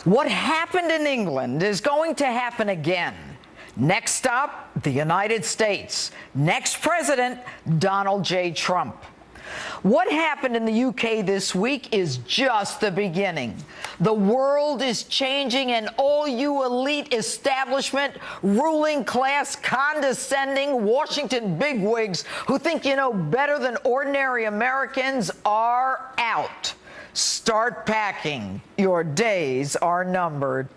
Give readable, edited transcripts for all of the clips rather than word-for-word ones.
What happened in England is going to happen again. Next stop, the United States. Next president, Donald J. Trump. What happened in the UK this week is just the beginning. The world is changing, and all you elite establishment, ruling class, condescending Washington bigwigs who think you know better than ordinary Americans are out. Start packing. Your days are numbered.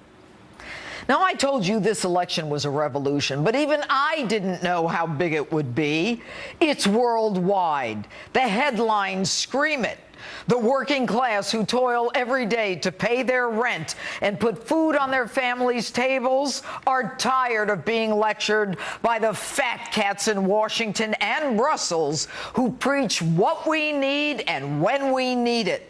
Now, I told you this election was a revolution, but even I didn't know how big it would be. It's worldwide. The headlines scream it. The working class who toil every day to pay their rent and put food on their families' tables are tired of being lectured by the fat cats in Washington and Brussels who preach what we need and when we need it.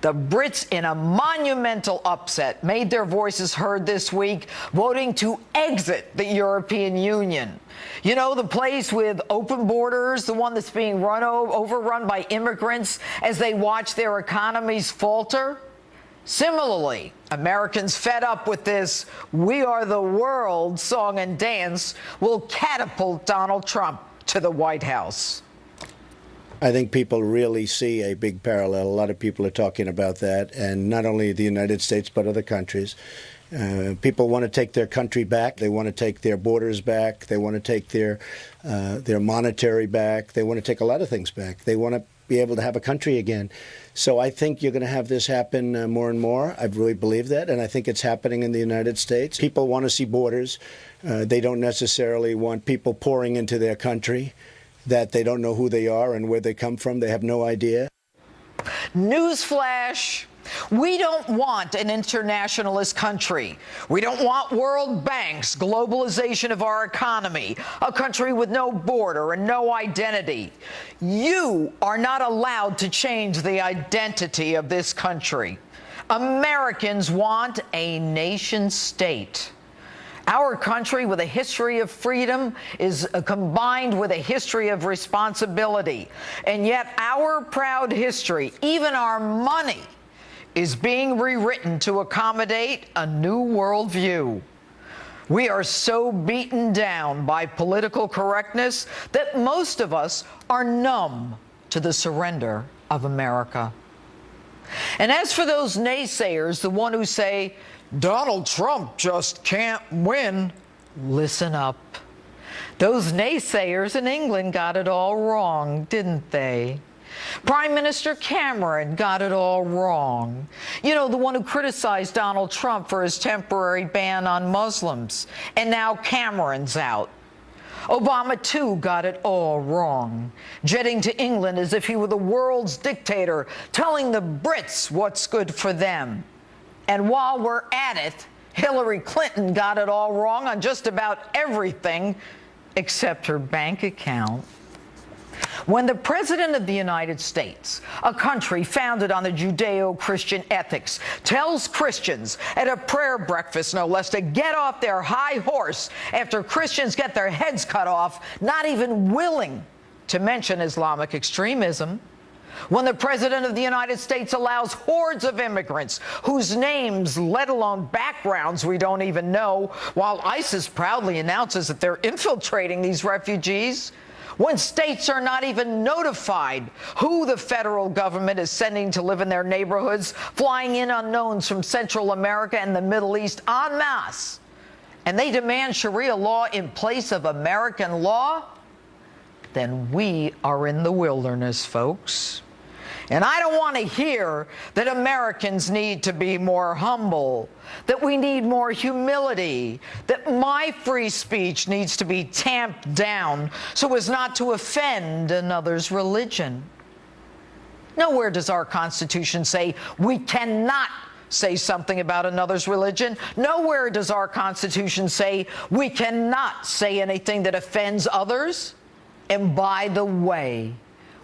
The Brits, in a monumental upset, made their voices heard this week, voting to exit the European Union. You know, the place with open borders, the one that's being overrun by immigrants as they watch their economies falter? Similarly, Americans fed up with this "We Are the World" song and dance will catapult Donald Trump to the White House. I think people really see a big parallel. A lot of people are talking about that, and not only the United States, but other countries. People want to take their country back. They want to take their borders back. They want to take their monetary back. They want to take a lot of things back. They want to be able to have a country again. So I think you're going to have this happen more and more. I really believe that, and I think it's happening in the United States. People want to see borders. They don't necessarily want people pouring into their country that they don't know who they are and where they come from. They have no idea. Newsflash. We don't want an internationalist country. We don't want world banks, globalization of our economy, a country with no border and no identity. You are not allowed to change the identity of this country. Americans want a nation state. Our country, with a history of freedom, is combined with a history of responsibility. And yet our proud history, even our money, is being rewritten to accommodate a new worldview. We are so beaten down by political correctness that most of us are numb to the surrender of America. And as for those naysayers, the one who say, Donald Trump just can't win, listen up. Those naysayers in England got it all wrong, didn't they? Prime Minister Cameron got it all wrong. You know, the one who criticized Donald Trump for his temporary ban on Muslims. And now Cameron's out. Obama, too, got it all wrong, jetting to England as if he were the world's dictator, telling the Brits what's good for them. And while we're at it, Hillary Clinton got it all wrong on just about everything except her bank account. When the President of the United States, a country founded on the Judeo-Christian ethics, tells Christians at a prayer breakfast, no less, to get off their high horse after Christians get their heads cut off, not even willing to mention Islamic extremism, when the President of the United States allows hordes of immigrants whose names, let alone backgrounds, we don't even know, while ISIS proudly announces that they're infiltrating these refugees, when states are not even notified who the federal government is sending to live in their neighborhoods, flying in unknowns from Central America and the Middle East en masse, and they demand Sharia law in place of American law, then we are in the wilderness, folks. And I don't want to hear that Americans need to be more humble, that we need more humility, that my free speech needs to be tamped down so as not to offend another's religion. Nowhere does our Constitution say we cannot say something about another's religion. Nowhere does our Constitution say we cannot say anything that offends others. And by the way,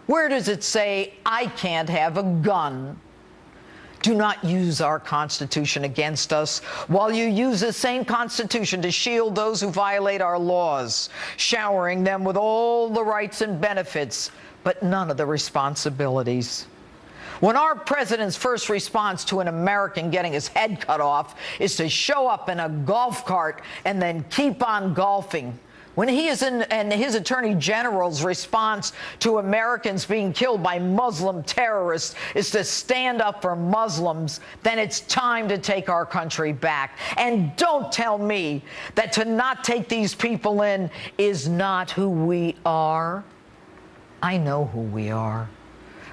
where does it say I can't have a gun? Do not use our Constitution against us while you use the same Constitution to shield those who violate our laws, showering them with all the rights and benefits, but none of the responsibilities. When our president's first response to an American getting his head cut off is to show up in a golf cart and then keep on golfing, when and his attorney general's response to Americans being killed by Muslim terrorists is to stand up for Muslims, then it's time to take our country back. And don't tell me that to not take these people in is not who we are. I know who we are.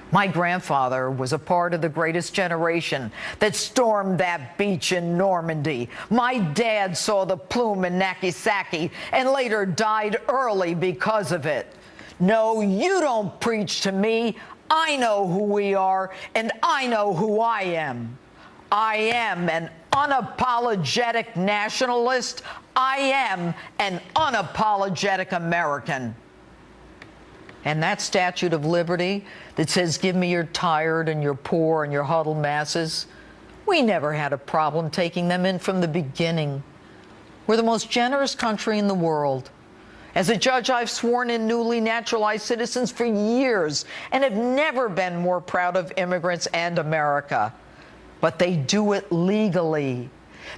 My grandfather was a part of the greatest generation that stormed that beach in Normandy. My dad saw the plume in Nagasaki and later died early because of it. No, you don't preach to me. I know who we are, and I know who I am. I am an unapologetic nationalist. I am an unapologetic American. And that Statue of Liberty that says, give me your tired and your poor and your huddled masses, we never had a problem taking them in from the beginning. We're the most generous country in the world. As a judge, I've sworn in newly naturalized citizens for years and have never been more proud of immigrants and America. But they do it legally.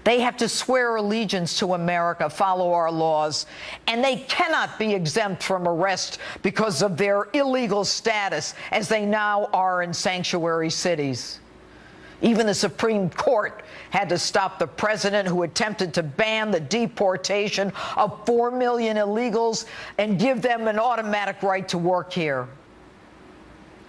They have to swear allegiance to America, follow our laws, and they cannot be exempt from arrest because of their illegal status, as they now are in sanctuary cities. Even the Supreme Court had to stop the president who attempted to ban the deportation of 4 million illegals and give them an automatic right to work here.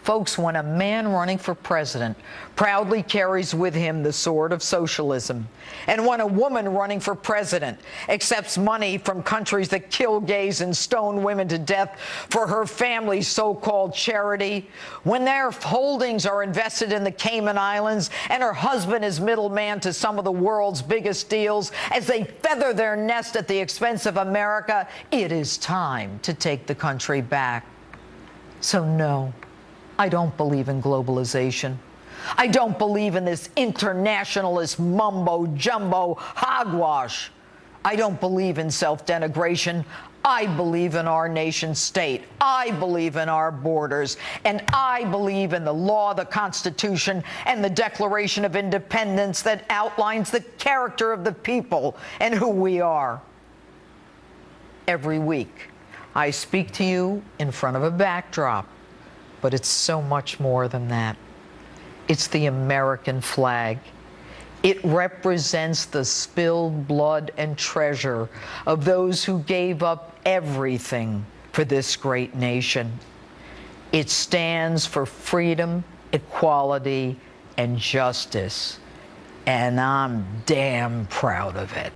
Folks, when a man running for president proudly carries with him the sword of socialism, and when a woman running for president accepts money from countries that kill gays and stone women to death for her family's so-called charity, when their holdings are invested in the Cayman Islands and her husband is middleman to some of the world's biggest deals as they feather their nest at the expense of America, it is time to take the country back. So no, I don't believe in globalization. I don't believe in this internationalist mumbo-jumbo hogwash. I don't believe in self-denigration. I believe in our nation state. I believe in our borders. And I believe in the law, the Constitution, and the Declaration of Independence that outlines the character of the people and who we are. Every week, I speak to you in front of a backdrop. But it's so much more than that. It's the American flag. It represents the spilled blood and treasure of those who gave up everything for this great nation. It stands for freedom, equality, and justice. And I'm damn proud of it.